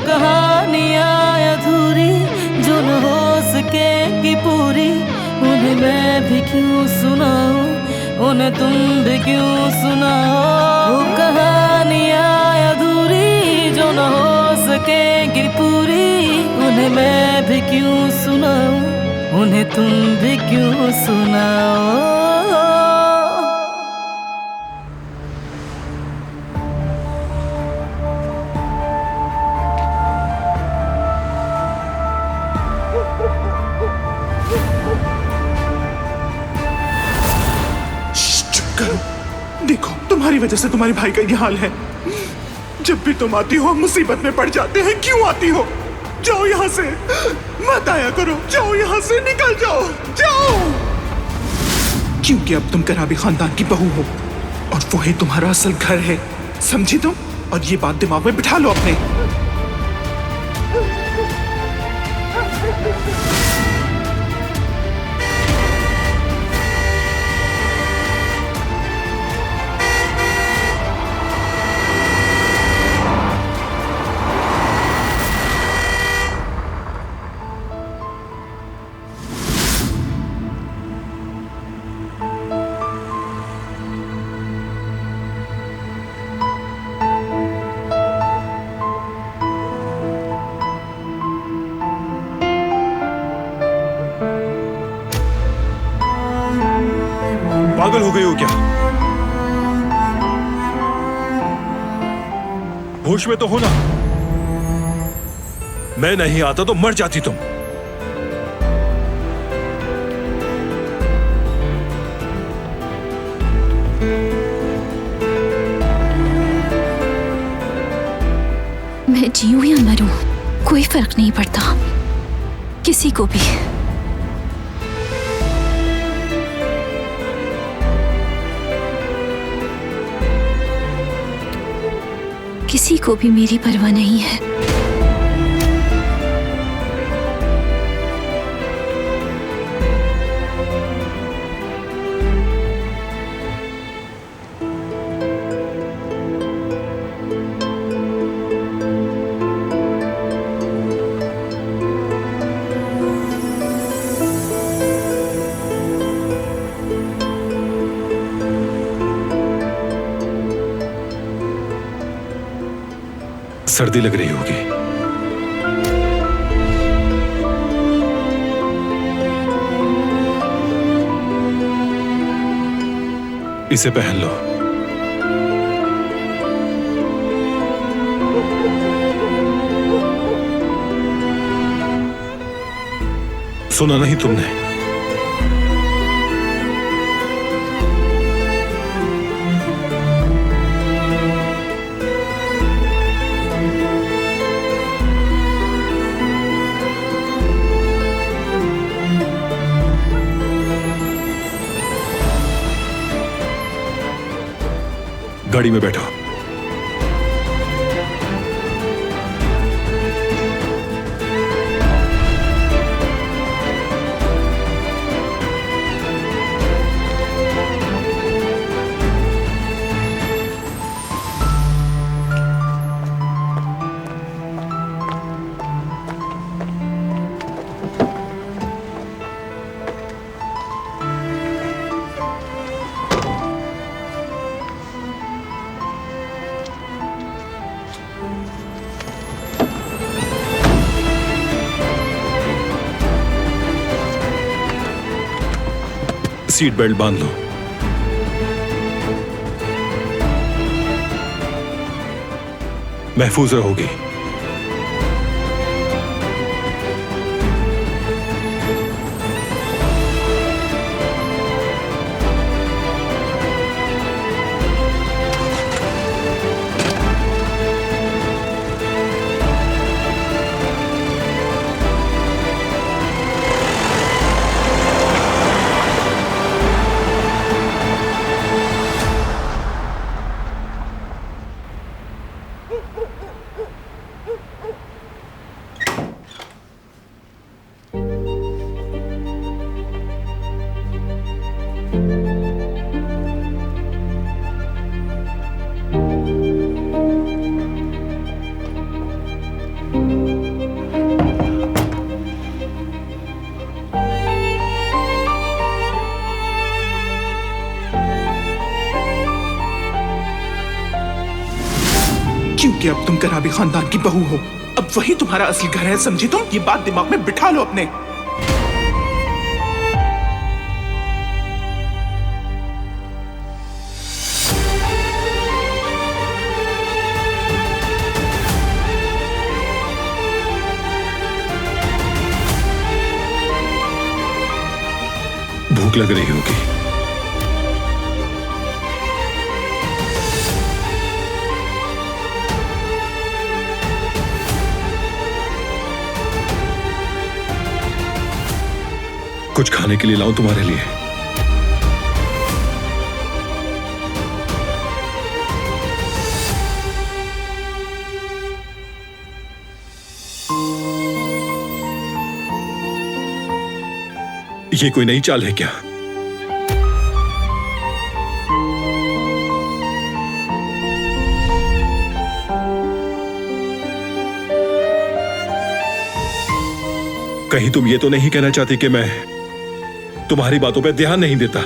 कहानियाँ अधूरी जो न हो सकेगी पूरी, उन्हें मैं भी क्यों सुनाऊं, उन्हें तुम भी क्यों सुनाओ। वो कहानियाँ अधूरी जो न हो सकेगी पूरी, उन्हें मैं भी क्यों सुनाऊं, उन्हें तुम भी क्यों सुनाओ। देखो, तुम्हारी वजह से तुम्हारे भाई का ये हाल है। जब भी तुम आती हो मुसीबत में पड़ जाते हैं। क्यों आती हो? जाओ यहाँ से, मत आया करो। जाओ यहाँ से, निकल जाओ, जाओ। क्योंकि अब तुम कराबी खानदान की बहू हो और वो ही तुम्हारा असल घर है, समझी तुम? और ये बात दिमाग में बिठा लो अपने। पागल हो गई हो क्या? होश में तो हो ना? मैं नहीं आता तो मर जाती तुम। मैं जीऊं या मरूं कोई फर्क नहीं पड़ता किसी को भी। किसी को भी मेरी परवाह नहीं है। सर्दी लग रही होगी। इसे पहन लो। सुना नहीं तुमने? गाड़ी में बैठो। सीट बेल्ट बांध लो। महफूज रहोगी। कि अब तुम कराबी खानदान की बहू हो। अब वही तुम्हारा असली घर है, समझी तुम? ये बात दिमाग में बिठा लो अपने। भूख लग रही होगी। कुछ खाने के लिए लाऊं तुम्हारे लिए? ये कोई नई चाल है क्या? कहीं तुम ये तो नहीं कहना चाहती कि मैं तुम्हारी बातों पे ध्यान नहीं देता?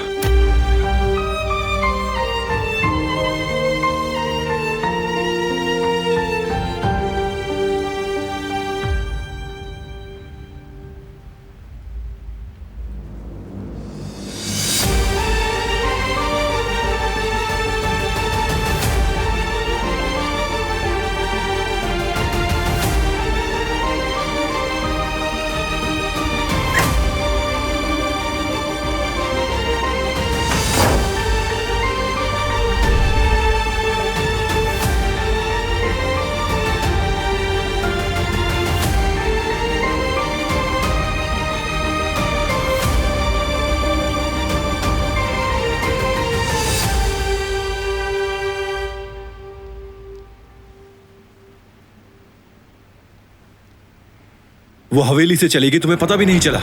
वो हवेली से चली गई, तुम्हें पता भी नहीं चला।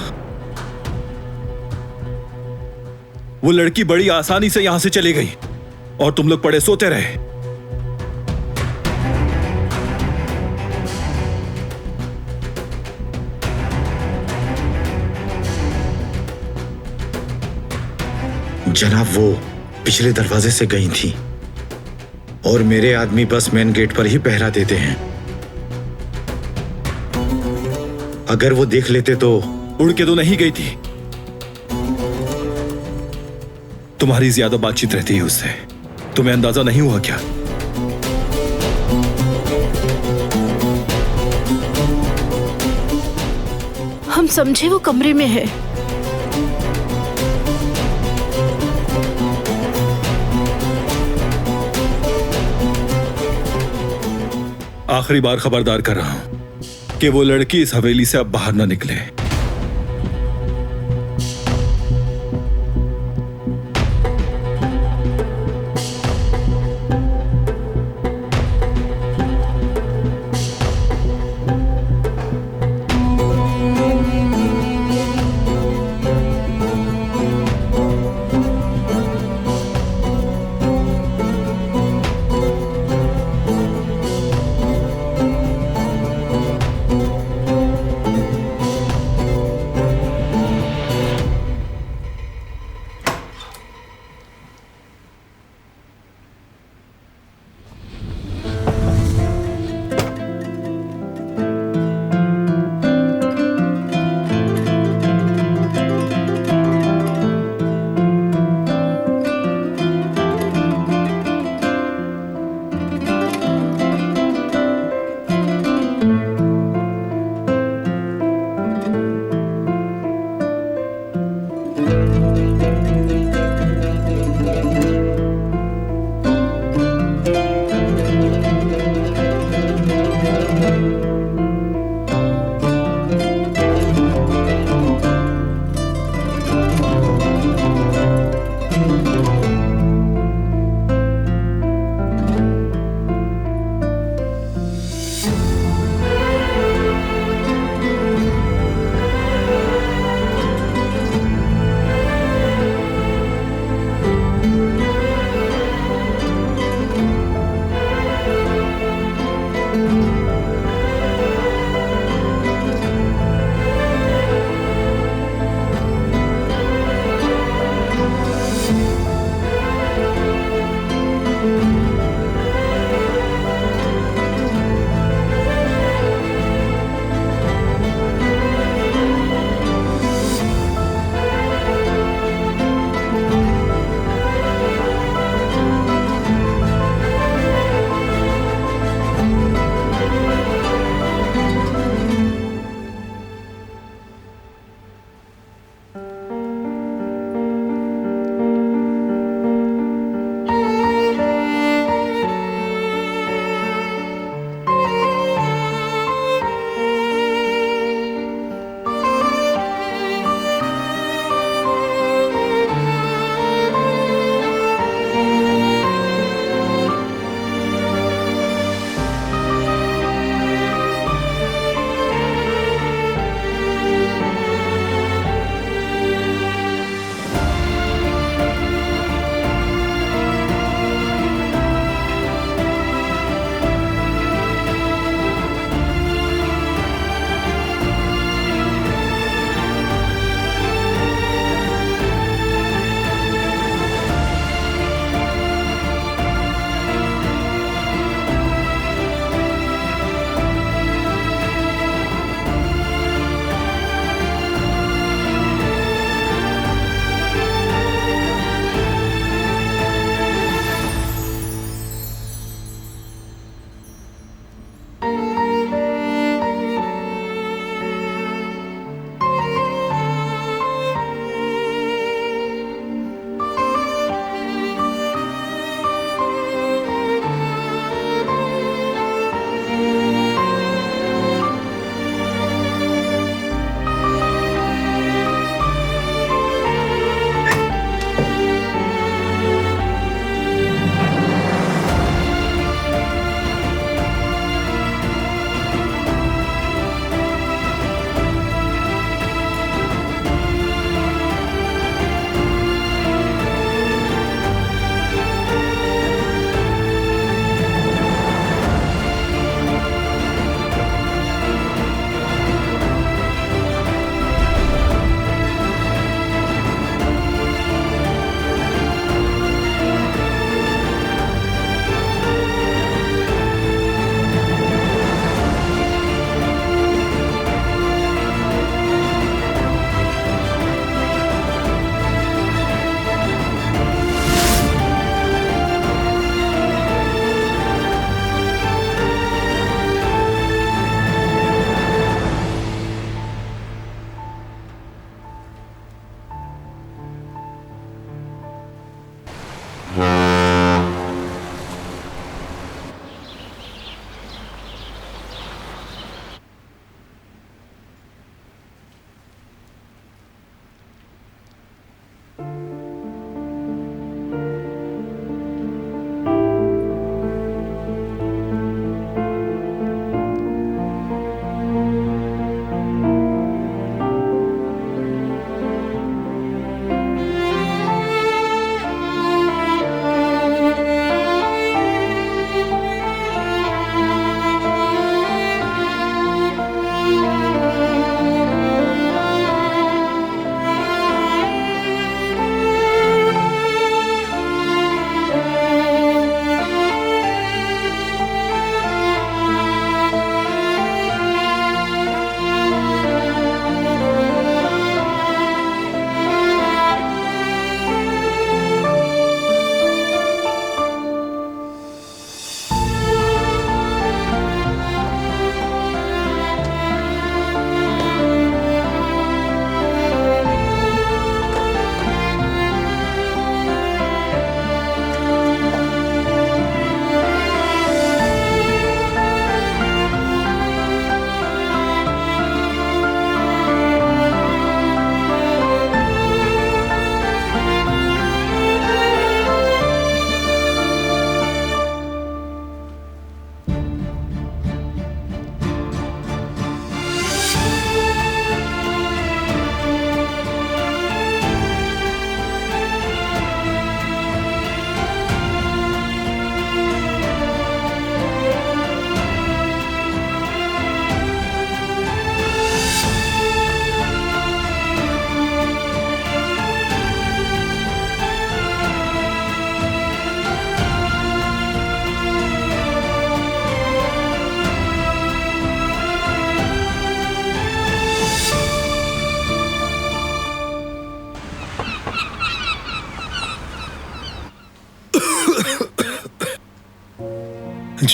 वो लड़की बड़ी आसानी से यहां से चली गई और तुम लोग पड़े सोते रहे। जनाब, वो पिछले दरवाजे से गई थी और मेरे आदमी बस मेन गेट पर ही पहरा देते हैं। अगर वो देख लेते तो। उड़ के तो नहीं गई थी। तुम्हारी ज्यादा बातचीत रहती है उससे, तुम्हें अंदाजा नहीं हुआ क्या? हम समझे वो कमरे में है। आखिरी बार खबरदार कर रहा हूं कि वो लड़की इस हवेली से अब बाहर ना निकले।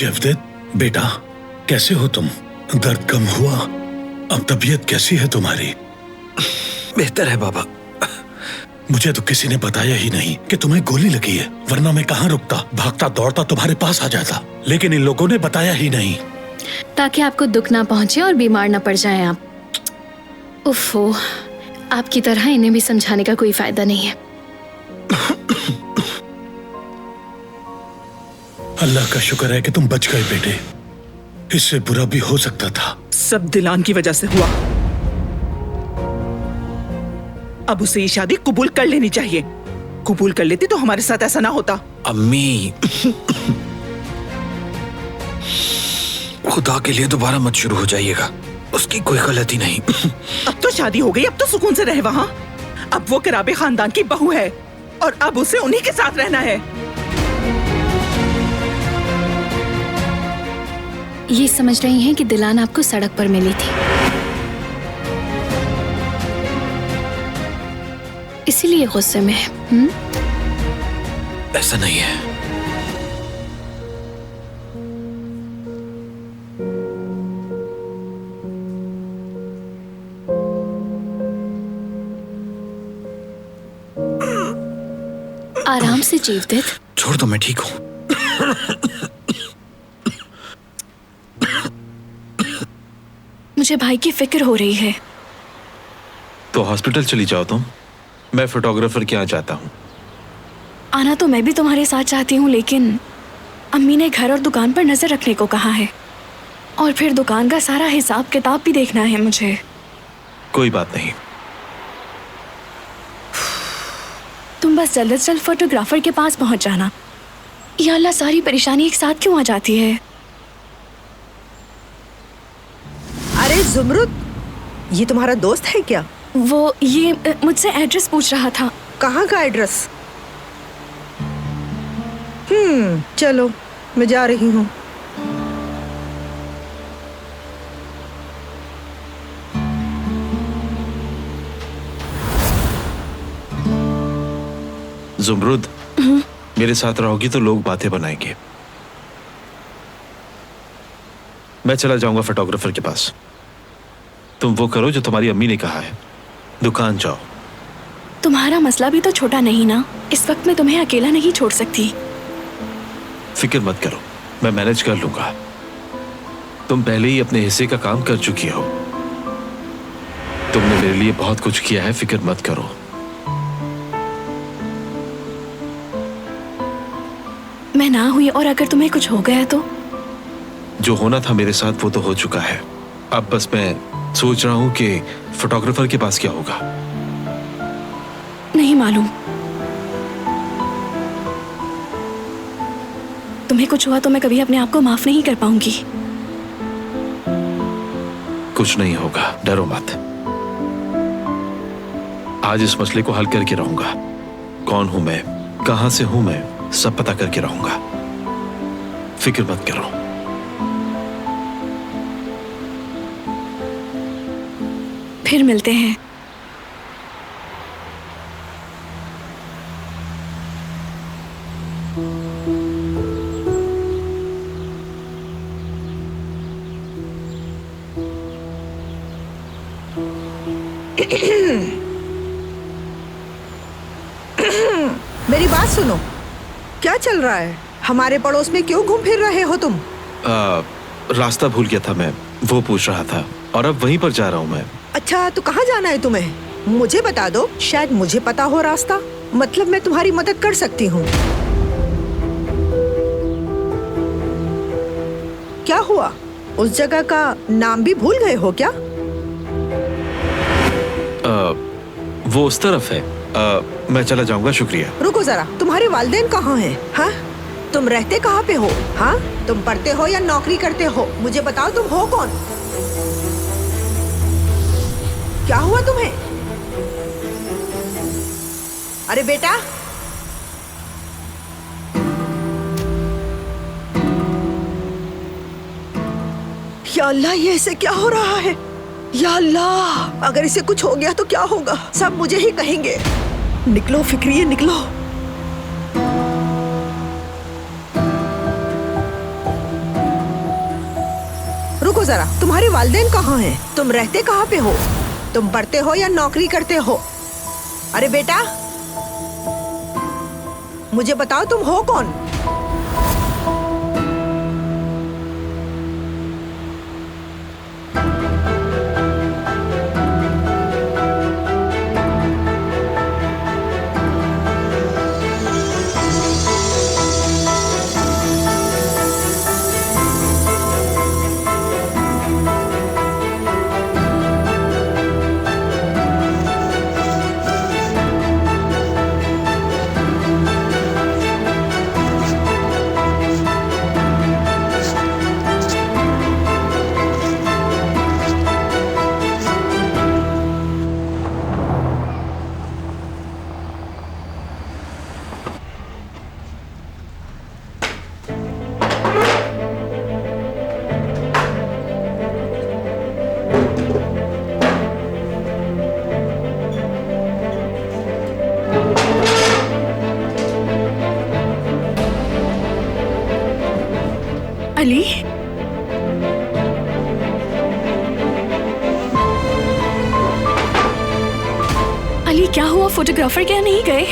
जवदेद बेटा, कैसे हो तुम? दर्द कम हुआ? अब तबीयत कैसी है तुम्हारी? बेहतर है बाबा। मुझे तो किसी ने बताया ही नहीं कि तुम्हें गोली लगी है, वरना मैं कहाँ रुकता, भागता दौड़ता तुम्हारे पास आ जाता। लेकिन इन लोगों ने बताया ही नहीं। ताकि आपको दुख ना पहुंचे और बीमार ना पड़ जाएं आप। उफ़ो, आपकी तरह इन्हें भी समझाने का कोई फायदा नहीं है। अल्लाह का शुक्र है कि तुम बच गए बेटे, इससे बुरा भी हो सकता था। सब दिलान की वजह से हुआ। अब उसे ये शादी कबूल कर लेनी चाहिए। कबूल कर लेती तो हमारे साथ ऐसा ना होता। अम्मी, खुदा के लिए दोबारा मत शुरू हो जाइएगा, उसकी कोई गलती नहीं। अब तो शादी हो गई, अब तो सुकून से रहे वहाँ। अब वो कराबे खानदान की बहू है और अब उसे उन्हीं के साथ रहना है। ये समझ रही हैं कि दिलान आपको सड़क पर मिली थी, इसीलिए गुस्से में है। ऐसा नहीं है। आराम से जीवदेद। छोड़ दो, मैं ठीक हूँ। मुझे भाई की फिक्र हो रही है। तो हॉस्पिटल चली जाओ तुम, मैं फोटोग्राफर के यहाँ जाता हूँ। आना तो मैं भी तुम्हारे साथ चाहती हूँ, लेकिन अम्मी ने घर और दुकान पर नजर रखने को कहा है, और फिर दुकान का सारा हिसाब किताब भी देखना है मुझे। कोई बात नहीं। तुम बस जल्द से जल्द फोटोग्राफर के पास पहुंच जाना। या अल्लाह, सारी परेशानी एक साथ क्यों आ जाती है? अरे जुमरुद, ये तुम्हारा दोस्त है क्या? वो ये मुझसे एड्रेस पूछ रहा था। कहाँ का एड्रेस? चलो मैं जा रही हूँ। जुमरुद, मेरे साथ रहोगी तो लोग बातें बनाएंगे। मैं चला जाऊंगा फोटोग्राफर के पास। तुम वो करो जो तुम्हारी अम्मी ने कहा है, दुकान जाओ। तुम्हारा मसला भी तो छोटा नहीं ना, इस वक्त मैं तुम्हें अकेला नहीं छोड़ सकती। फिक्र मत करो, मैं मैनेज कर लूंगा। तुम पहले ही अपने हिस्से का काम कर चुकी हो। तुमने मेरे लिए बहुत कुछ किया है, फिक्र मत करो। मैं ना हुई और अगर तुम्हें कुछ हो गया तो? जो होना था मेरे साथ वो तो हो चुका है। अब बस मैं सोच रहा हूं कि फोटोग्राफर के पास क्या होगा। नहीं मालूम। तुम्हें कुछ हुआ तो मैं कभी अपने आप को माफ नहीं कर पाऊंगी। कुछ नहीं होगा, डरो मत। आज इस मसले को हल करके रहूंगा। कौन हूं मैं, कहां से हूं मैं, सब पता करके रहूंगा। फिक्र मत करो। फिर मिलते हैं। मेरी बात सुनो, क्या चल रहा है? हमारे पड़ोस में क्यों घूम फिर रहे हो तुम? रास्ता भूल गया था मैं, वो पूछ रहा था, और अब वहीं पर जा रहा हूं मैं। अच्छा, तो कहाँ जाना है तुम्हें? मुझे बता दो, शायद मुझे पता हो रास्ता। मतलब मैं तुम्हारी मदद कर सकती हूँ। क्या हुआ? उस जगह का नाम भी भूल गए हो क्या? वो उस तरफ है। मैं चला जाऊंगा, शुक्रिया। रुको जरा, तुम्हारे वालिदैन कहाँ हैं? हाँ, तुम रहते कहाँ पे हो? हाँ, तुम पढ़ते हो या नौकरी करते हो? मुझे बताओ, तुम हो कौन? क्या हुआ तुम्हें? अरे बेटा, या अल्लाह, ये ऐसे क्या हो रहा है? या अल्लाह, अगर इसे कुछ हो गया तो क्या होगा? सब मुझे ही कहेंगे। निकलो फिक्रिये, निकलो। जरा, तुम्हारे वालिदैन कहाँ हैं? तुम रहते कहाँ पे हो? तुम पढ़ते हो या नौकरी करते हो? अरे बेटा, मुझे बताओ तुम हो कौन? अली, अली क्या हुआ? फोटोग्राफर क्या नहीं गए?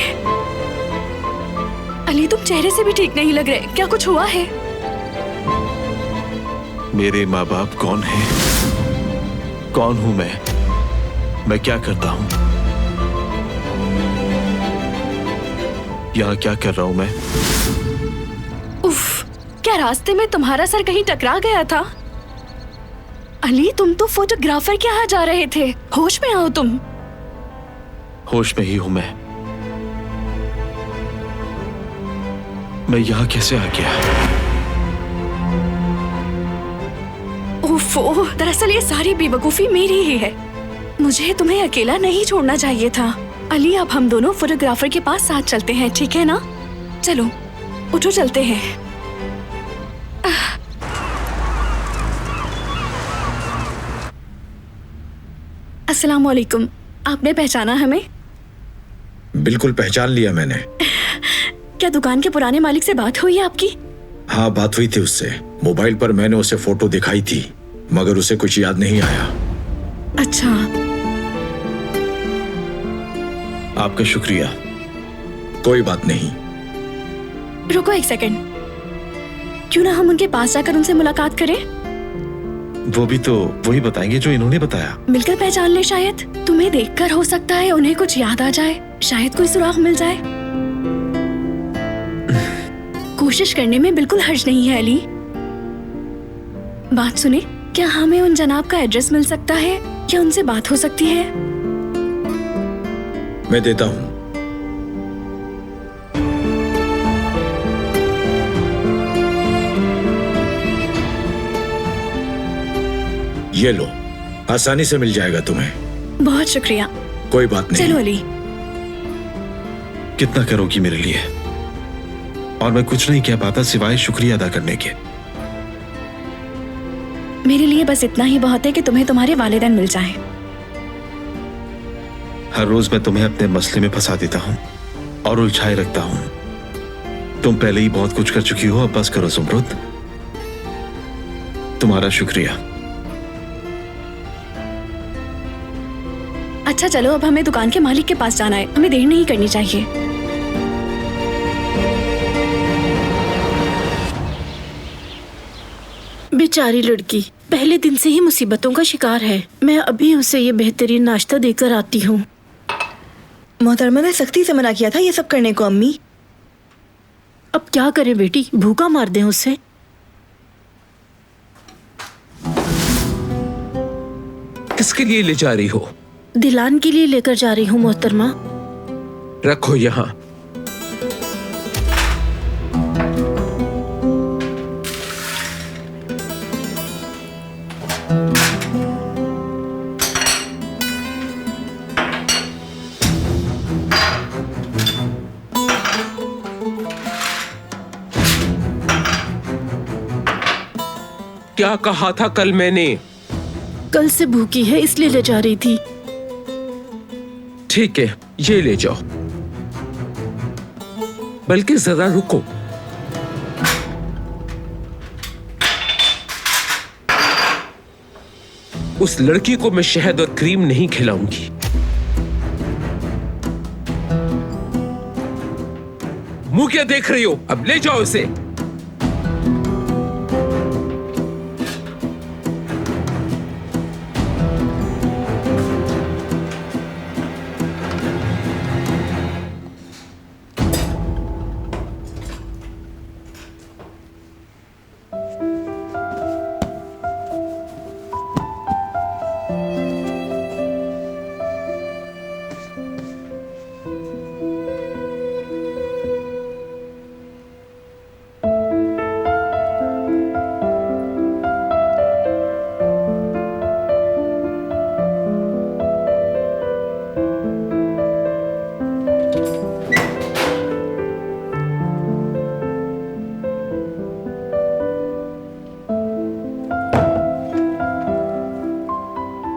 अली तुम चेहरे से भी ठीक नहीं लग रहे, क्या कुछ हुआ है? मेरे माँ बाप कौन है? कौन हूं मैं क्या करता हूं? यहाँ क्या कर रहा हूं मैं? उफ, क्या रास्ते में तुम्हारा सर कहीं टकरा गया था? अली तुम तो फोटोग्राफर के यहाँ जा रहे थे, होश में आओ तुम। होश में ही हूं मैं यहाँ कैसे आ गया? ओफो, दरअसल ये सारी बेवकूफी मेरी ही है। मुझे तुम्हें अकेला नहीं छोड़ना चाहिए था। अली अब हम दोनों फोटोग्राफर के पास साथ चलते हैं, ठीक है ना? चलो उठो, चलते हैं। अस्सलाम वालेकुम, आपने पहचाना हमें? बिल्कुल पहचान लिया मैंने। क्या दुकान के पुराने मालिक से बात हुई है आपकी? हाँ, बात हुई थी उससे। मोबाइल पर मैंने उसे फोटो दिखाई थी, मगर उसे कुछ याद नहीं आया। अच्छा, आपका शुक्रिया। कोई बात नहीं। रुको एक सेकंड, क्यों ना हम उनके पास जाकर उनसे मुलाकात करें? वो भी तो वही बताएंगे जो इन्होंने बताया। मिलकर पहचान ले, शायद तुम्हें देखकर हो सकता है उन्हें कुछ याद आ जाए, शायद कोई सुराग मिल जाए। कोशिश करने में बिल्कुल हर्ज नहीं है अली। बात सुने, क्या हमें उन जनाब का एड्रेस मिल सकता है? क्या उनसे बात हो सकती है? मैं देता हूँ। ये लो, आसानी से मिल जाएगा तुम्हें। बहुत शुक्रिया। कोई बात नहीं। चलो अली। कितना करोगी मेरे लिए? और मैं कुछ नहीं कह पाता सिवाय शुक्रिया अदा करने के। मेरे लिए बस इतना ही बहुत है कि तुम्हें तुम्हारे वालिदैन मिल जाएं। हर रोज मैं तुम्हें अपने मसले में फंसा देता हूँ और उलझाए रखता हूँ। तुम पहले ही बहुत कुछ कर चुकी हो, अब बस करो ज़ुमरुद। तुम्हारा शुक्रिया। अच्छा चलो, अब हमें दुकान के मालिक के पास जाना है, हमें देर नहीं करनी चाहिए। बेचारी लड़की पहले दिन से ही मुसीबतों का शिकार है। मैं अभी उसे ये बेहतरीन नाश्ता देकर आती हूँ। मोहतरमा ने सख्ती से मना किया था ये सब करने को अम्मी। अब क्या करें बेटी, भूखा मार दें उसे। किसके लिए ले जा रही हो? दिलान के लिए लेकर जा रही हूँ मोहतरमा। रखो यहाँ। क्या कहा था कल मैंने? कल से भूखी है इसलिए ले जा रही थी। ठीक है, ये ले जाओ। बल्कि जरा रुको। उस लड़की को मैं शहद और क्रीम नहीं खिलाऊंगी। मुंह क्या देख रही हो? अब ले जाओ इसे।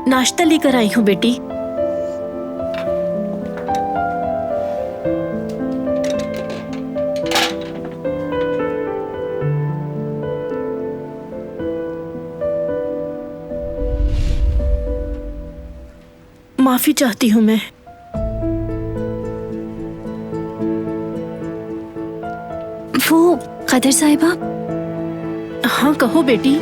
नाश्ता लेकर आई हूँ बेटी। माफी चाहती हूँ मैं। वो कदर साहिबा। हाँ कहो बेटी।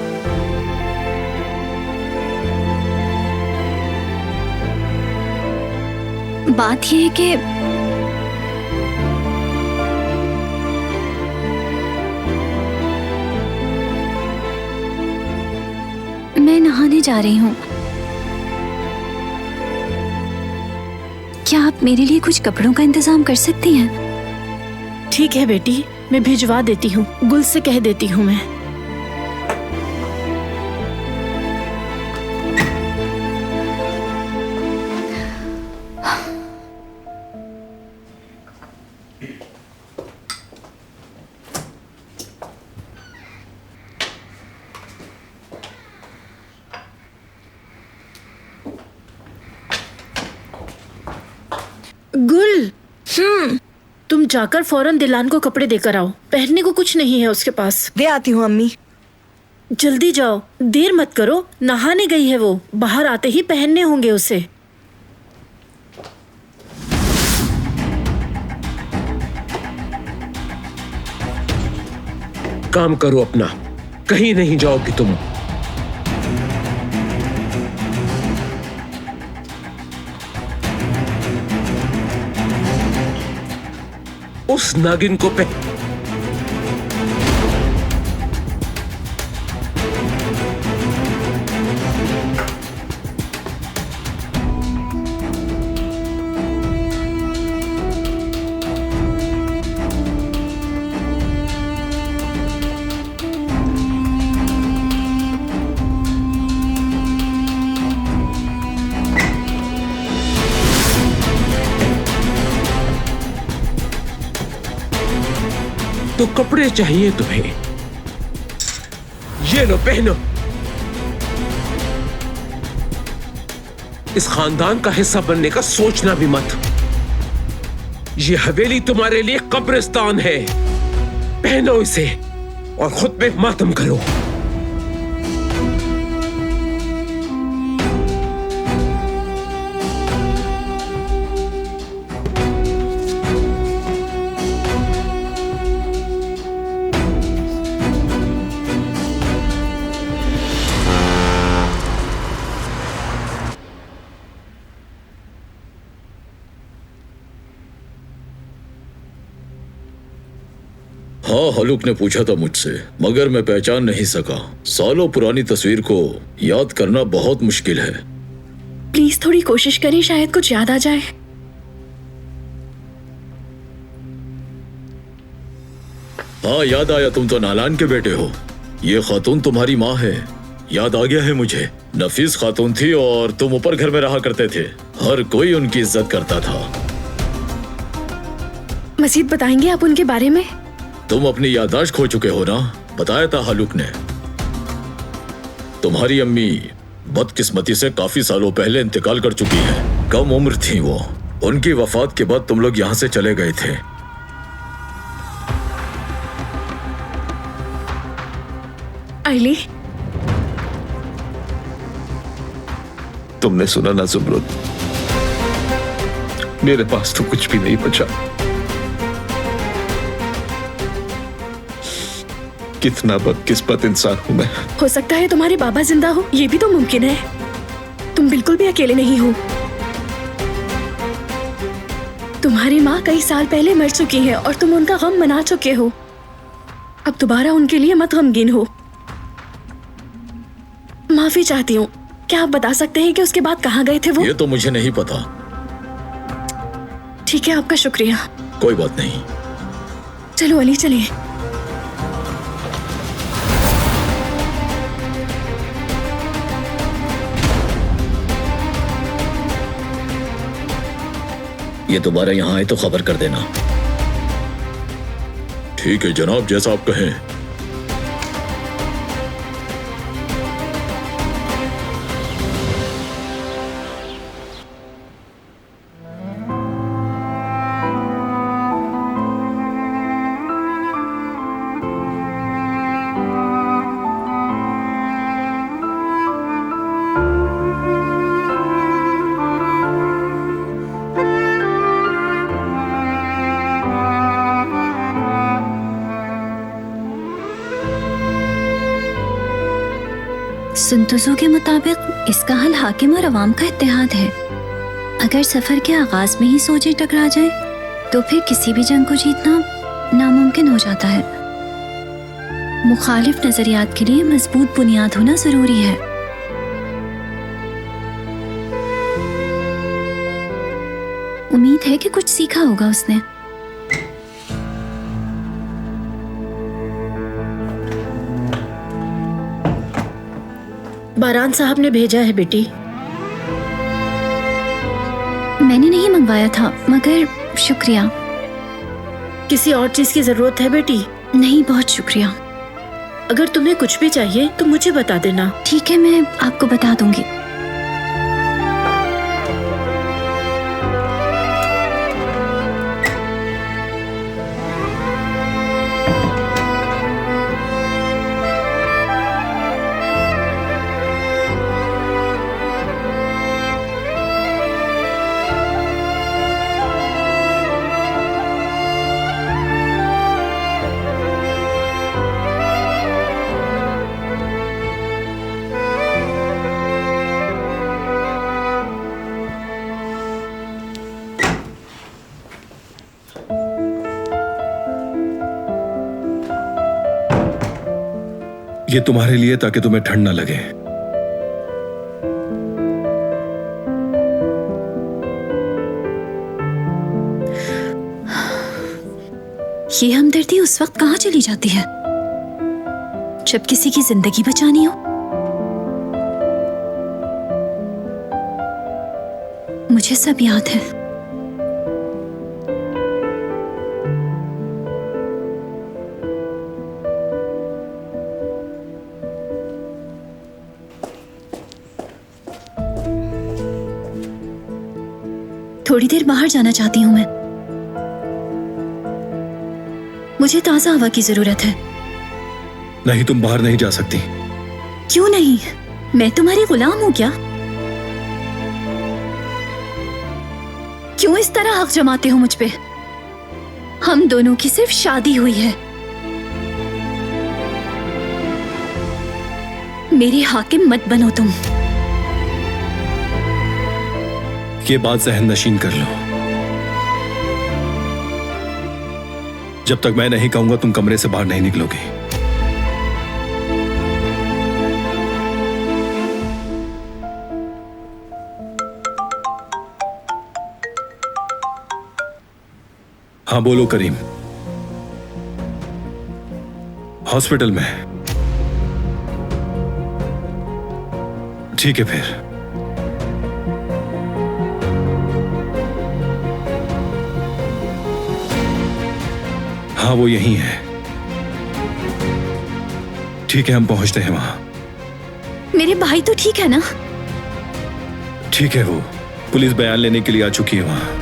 बात यह है कि मैं नहाने जा रही हूँ। क्या आप मेरे लिए कुछ कपड़ों का इंतजाम कर सकती हैं? ठीक है बेटी, मैं भिजवा देती हूँ। गुल से कह देती हूँ मैं। गुल, तुम जाकर फौरन दिलान को कपड़े देकर आओ। पहनने को कुछ नहीं है उसके पास। दे आती हूँ अम्मी। जल्दी जाओ, देर मत करो। नहाने गई है वो, बाहर आते ही पहनने होंगे उसे। काम करो अपना, कहीं नहीं जाओगी तुम। उस नागिन को तो कपड़े चाहिए तुम्हें, ये लो पहनो। इस खानदान का हिस्सा बनने का सोचना भी मत। ये हवेली तुम्हारे लिए कब्रिस्तान है। पहनो इसे और खुद पे मातम करो। हाँ, हलुक ने पूछा था मुझसे, मगर मैं पहचान नहीं सका। सालों पुरानी तस्वीर को याद करना बहुत मुश्किल है। प्लीज थोड़ी कोशिश करें, शायद कुछ याद आ जाए। हाँ, याद आया, तुम तो नालान के बेटे हो। ये खातून तुम्हारी माँ है। याद आ गया है मुझे। नफीस खातून थी और तुम ऊपर घर में रहा करते थे। हर कोई उनकी इज्जत करता था। मजीद बताएंगे आप उनके बारे में? तुम अपनी याददाश्त खो चुके हो ना, बताया था हलुक ने। तुम्हारी अम्मी बदकिस्मती से काफी सालों पहले इंतकाल कर चुकी है। कम उम्र थी वो। उनकी वफात के बाद तुम लोग यहाँ से चले गए थे। आइली, तुमने सुना ना जुमरुद, मेरे पास तो कुछ भी नहीं बचा। कितना बदकिस्मत इंसान हूं मैं। हो सकता है तुम्हारे बाबा जिंदा हो, ये भी तो मुमकिन है। तुम बिल्कुल भी अकेले नहीं हो। तुम्हारी माँ कई साल पहले मर चुकी है और तुम उनका गम मना चुके हो। अब दोबारा उनके लिए मत गमगीन हो। माफी चाहती हूँ। क्या आप बता सकते हैं कि उसके बाद कहाँ गए थे वो? ये तो मुझे नहीं पता। ठीक है, आपका शुक्रिया। कोई बात नहीं। चलो अली, चलिए। ये दोबारा यहाँ आए तो खबर कर देना। ठीक है जनाब, जैसा आप कहें। सुंतुजू के मुताबिक इसका हल हाकिम और अवाम का इत्तेहाद है। अगर सफर के आगाज में ही सोचें टकरा जाए तो फिर किसी भी जंग को जीतना नामुमकिन हो जाता है। मुखालिफ नजरियात के लिए मजबूत बुनियाद होना जरूरी है। उम्मीद है कि कुछ सीखा होगा उसने। बारान साहब ने भेजा है बेटी। मैंने नहीं मंगवाया था, मगर शुक्रिया। किसी और चीज की जरूरत है बेटी? नहीं, बहुत शुक्रिया। अगर तुम्हें कुछ भी चाहिए तो मुझे बता देना। ठीक है, मैं आपको बता दूंगी। ये तुम्हारे लिए, ताकि तुम्हें ठंड ना लगे। ये हमदर्दी उस वक्त कहाँ चली जाती है जब किसी की जिंदगी बचानी हो। मुझे सब याद है। थोड़ी देर बाहर जाना चाहती हूँ मैं। मुझे ताजा हवा की जरूरत है। नहीं, तुम बाहर नहीं जा सकती। क्यों नहीं? मैं तुम्हारी गुलाम हूँ क्या? क्यों इस तरह हक जमाते हो मुझ पे? हम दोनों की सिर्फ शादी हुई है। मेरे हाकिम मत बनो तुम। ये बात जहन नशीन कर लो। जब तक मैं नहीं कहूंगा तुम कमरे से बाहर नहीं निकलोगी। हाँ बोलो करीम। हॉस्पिटल में? ठीक है फिर। हाँ वो यही है। ठीक है, हम पहुंचते हैं वहां। मेरे भाई तो ठीक है ना? ठीक है, वो पुलिस बयान लेने के लिए आ चुकी है वहां।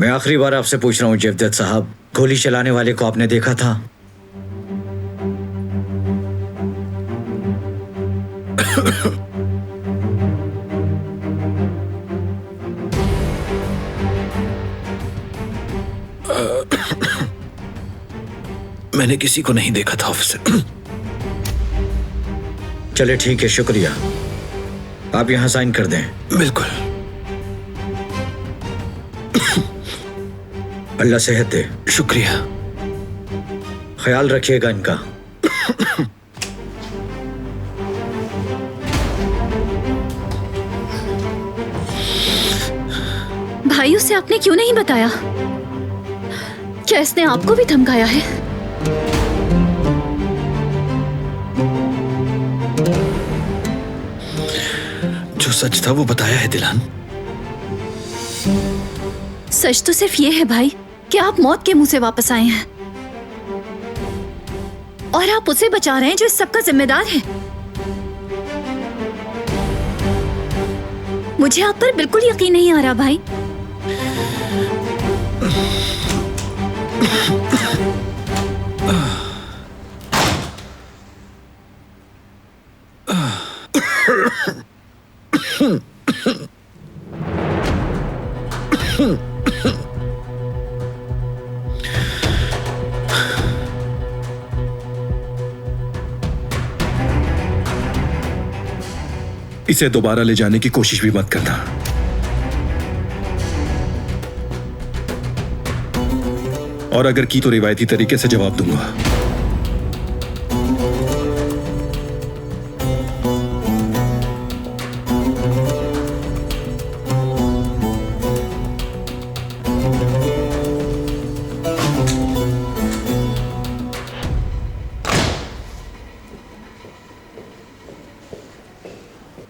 मैं आखिरी बार आपसे पूछ रहा हूँ जेवदत साहब, गोली चलाने वाले को आपने देखा था? मैंने किसी को नहीं देखा था ऑफिसर। चले ठीक है, शुक्रिया। आप यहाँ साइन कर दें। बिल्कुल। अल्लाह सेहत दे। शुक्रिया। ख्याल रखिएगा इनका। भाई उसे आपने क्यों नहीं बताया? क्या इसने आपको भी धमकाया है? जो सच था वो बताया है दिलान। सच तो सिर्फ ये है भाई कि आप मौत के मुंह से वापस आए हैं और आप उसे बचा रहे हैं जो इस सब का जिम्मेदार है। मुझे आप पर बिल्कुल यकीन नहीं आ रहा भाई। इसे दोबारा ले जाने की कोशिश भी मत करना। और अगर की तो रिवायती तरीके से जवाब दूंगा।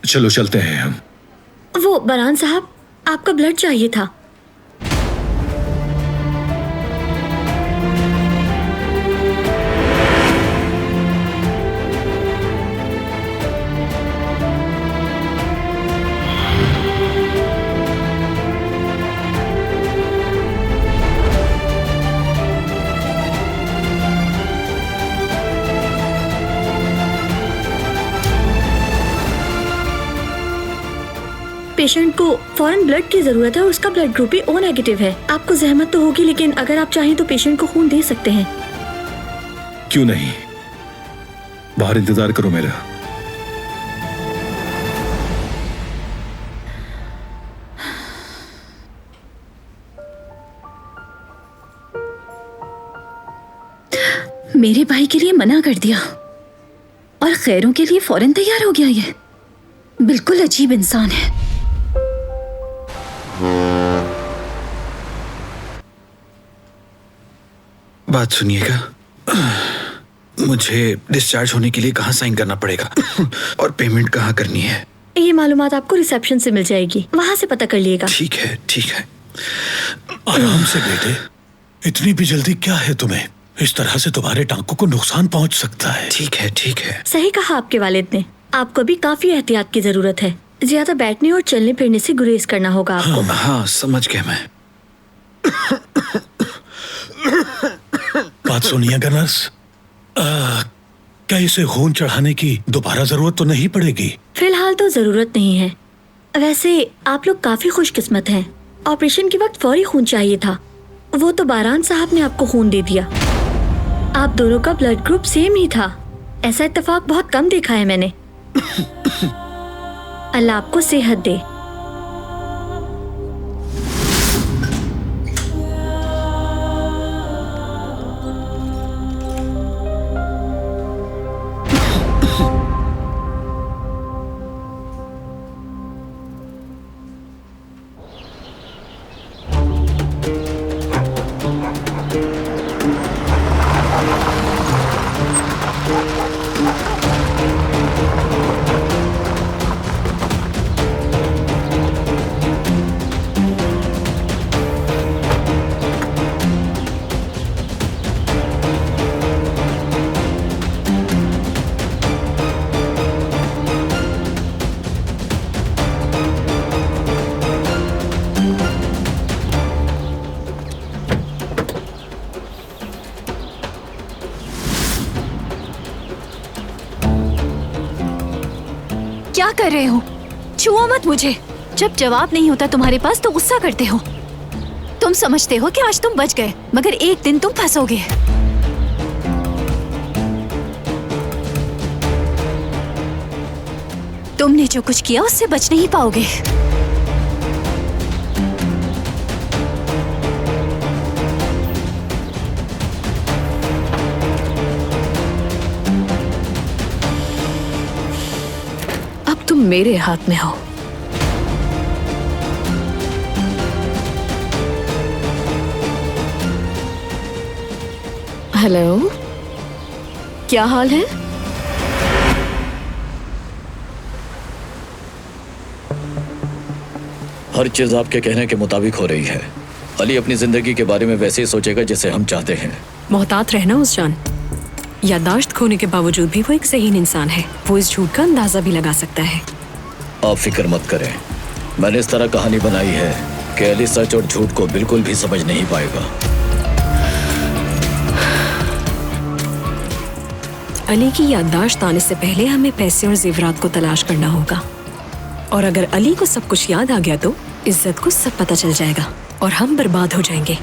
चलो चलते हैं हम। वो बरान साहब, आपका ब्लड चाहिए था। पेशेंट को फौरन ब्लड की जरूरत है और उसका ब्लड ग्रुप भी ओ नेगेटिव है। आपको जहमत तो होगी, लेकिन अगर आप चाहें तो पेशेंट को खून दे सकते हैं। क्यों नहीं, बाहर इंतजार करो मेरा। मेरे भाई के लिए मना कर दिया और खैरों के लिए फौरन तैयार हो गया। ये बिल्कुल अजीब इंसान है। बात सुनिएगा, मुझे डिस्चार्ज होने के लिए कहाँ साइन करना पड़ेगा और पेमेंट कहाँ करनी है? ये मालूमात आपको रिसेप्शन से मिल जाएगी, वहाँ से पता कर लिएगा। ठीक है ठीक है। आराम से बेटे, इतनी भी जल्दी क्या है तुम्हें? इस तरह से तुम्हारे टांकों को नुकसान पहुंच सकता है। ठीक है ठीक है। सही कहा आपके वालिद ने। आपको भी काफी एहतियात की जरूरत है। ज्यादा बैठने और चलने फिरने से गुरेज करना होगा आपको। हाँ समझ गया मैं। बात सुनिएगा नर्स, क्या इसे खून चढ़ाने की दोबारा जरूरत तो नहीं पड़ेगी? फिलहाल तो जरूरत नहीं है। वैसे आप लोग काफी खुशकिस्मत हैं। ऑपरेशन के वक्त फौरी खून चाहिए था, वो तो बारान साहब ने आपको खून दे दिया। आप दोनों का ब्लड ग्रुप सेम ही था। ऐसा इत्तेफाक बहुत कम देखा है मैंने। अल्लाह आपको सेहत दे। क्या कर रहे हो? छुओ मत मुझे। जब जवाब नहीं होता तुम्हारे पास तो गुस्सा करते हो। तुम समझते हो कि आज तुम बच गए, मगर एक दिन तुम फंसोगे। तुमने जो कुछ किया उससे बच नहीं पाओगे। अब तुम मेरे हाथ में हो। हेलो, क्या हाल है? हर चीज आपके कहने के मुताबिक हो रही है। अली अपनी जिंदगी के बारे में वैसे ही सोचेगा जैसे हम चाहते हैं। मोहतात रहना उस्जान। याददाश्त खोने के बावजूद भी वो एक ज़हीन इंसान है। वो इस झूठ का अंदाजा भी लगा सकता है। आप फिक्र मत करें, मैंने इस तरह कहानी बनाई है कि अली सच और झूठ को बिल्कुल भी समझ नहीं पाएगा। अली की याददाश्त आने से पहले हमें पैसे और जेवरात को तलाश करना होगा, और अगर अली को सब कुछ याद आ गया तो इज्जत को सब पता चल जाएगा और हम बर्बाद हो जाएंगे।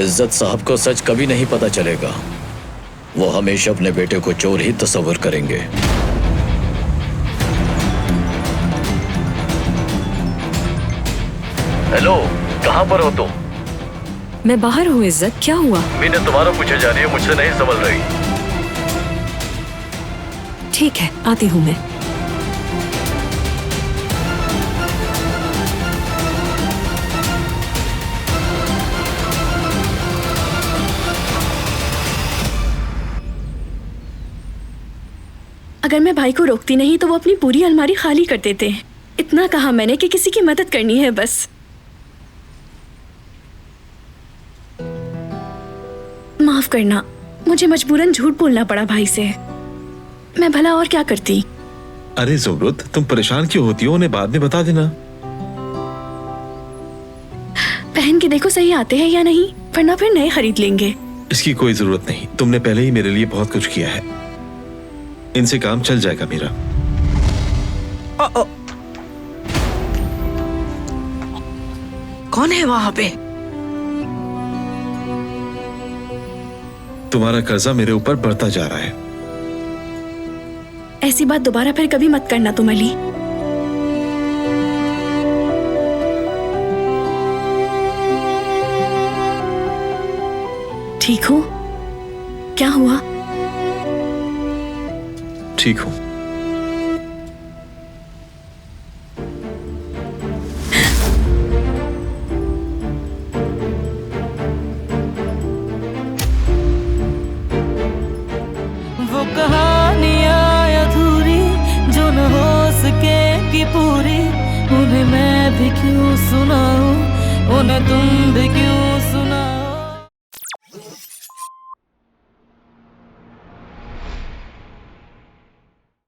इज्जत साहब को सच कभी नहीं पता चलेगा। वो हमेशा अपने बेटे को चोर ही तस्वर करेंगे। हेलो, कहाँ पर हो तुम? मैं बाहर हूँ इज्जत, क्या हुआ? मैंने तुम्हारा पूछे जा रही है, मुझसे नहीं संभल रही। ठीक है, आती हूँ मैं। अगर मैं भाई को रोकती नहीं तो वो अपनी पूरी अलमारी खाली कर देते। इतना कहा मैंने कि किसी की मदद करनी है बस। माफ करना, मुझे मजबूरन झूठ बोलना पड़ा भाई से। मैं भला और क्या करती। अरे ज़ुमरुद, तुम परेशान क्यों होती हो? उन्हें बाद में बता देना। पहन के देखो सही आते हैं या नहीं, वरना फिर नए खरीद लेंगे। इसकी कोई जरूरत नहीं, तुमने पहले ही मेरे लिए बहुत कुछ किया है। इनसे काम चल जाएगा मेरा। कौन है वहां पे? तुम्हारा कर्जा मेरे ऊपर बढ़ता जा रहा है। ऐसी बात दोबारा फिर कभी मत करना तुम अली। ठीक हो? क्या हुआ? ठीक हूँ। वो कहानियाँ अधूरी जो न हो सके कि पूरी, उन्हें मैं भी क्यों सुनाऊं, उन्हें तुम भी क्यों